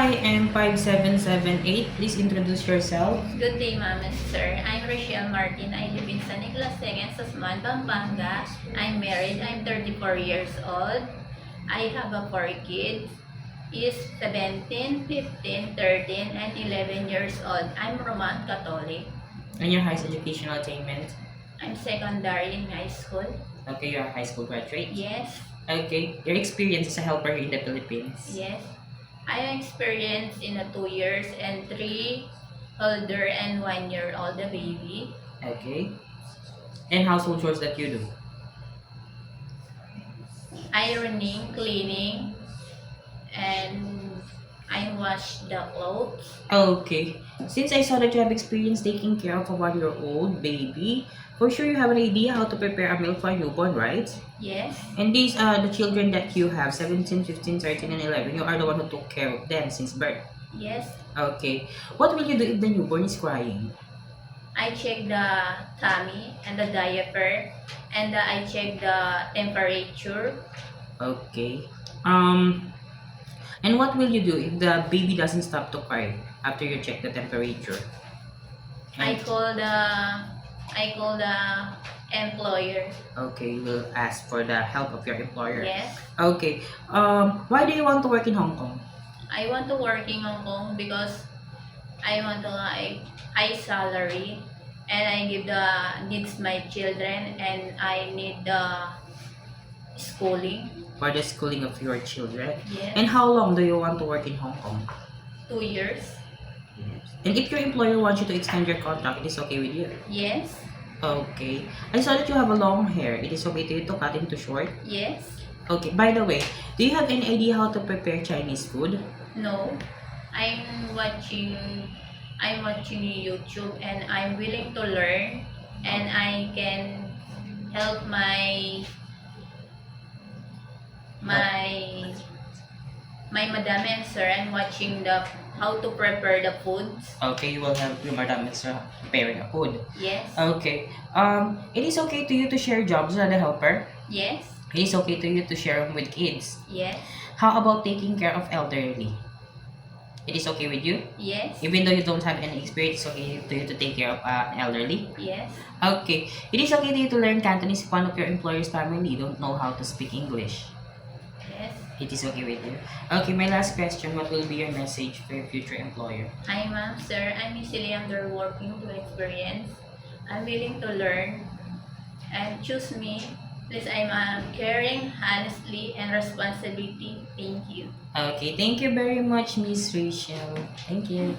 I am 5778. Please introduce yourself. Good day, ma'am and sir. I'm Rochelle Martin. I live in San Nicolas Second, Sasman, Pampanga. I'm married. I'm 34 years old. I have a 4 kids. Is 17, 15, 13, and 11 years old. I'm Roman Catholic. And your highest educational attainment. I'm secondary in high school. Okay, you're a high school graduate. Yes, Okay, your experience as a helper here in the Philippines. yes. I experienced in a 2 years and 3 older and 1 year old the baby. Okay. And household chores that you do. Ironing, cleaning, and I wash the clothes. Okay. Since I saw that you have experience taking care of a 1-year-old baby, for sure you have an idea how to prepare a meal for a newborn, right? Yes, And these are the children that you have, 17, 15, 13, and 11. You are the one who took care of them since birth. yes. Okay. What will you do if the newborn is crying? I check the tummy and the diaper, and I check the temperature. Okay. And what will you do if the baby doesn't stop to cry after you check the temperature? I call the employer. Okay, you will ask for the help of your employer. Yes, Okay. Why do you want to work in Hong Kong? I want to work in Hong Kong because I want to high salary, and I give the needs my children, and I need the schooling. For the schooling of your children. Yes, And how long do you want to work in Hong Kong? 2 years. And if your employer wants you to extend your contract, it is okay with you? Yes, Okay. I saw that you have a long hair. It is okay to you to cut into short? yes. Okay. By the way, do you have any idea how to prepare Chinese food? No, I'm watching YouTube, and I'm willing to learn, and I can help my madam and sir, and watching the how to prepare the foods. Okay, you will help your madam is preparing a food. Yes, Okay. It is okay to you to share jobs as a helper. yes, It is okay to you to share them with kids. yes, How about taking care of elderly? It is okay with you? yes, Even though you don't have any experience, it's okay to you to take care of elderly? yes, Okay. It is okay to you to learn Cantonese if one of your employer's family don't know how to speak English. yes. It is okay with you. Okay, my last question. What will be your message for your future employer? Hi ma'am, sir. I'm easily underworking to experience. I'm willing to learn, and choose me. Please, I'm caring, honestly, and responsibility. Thank you. Okay, thank you very much, Miss Rachel. Thank you.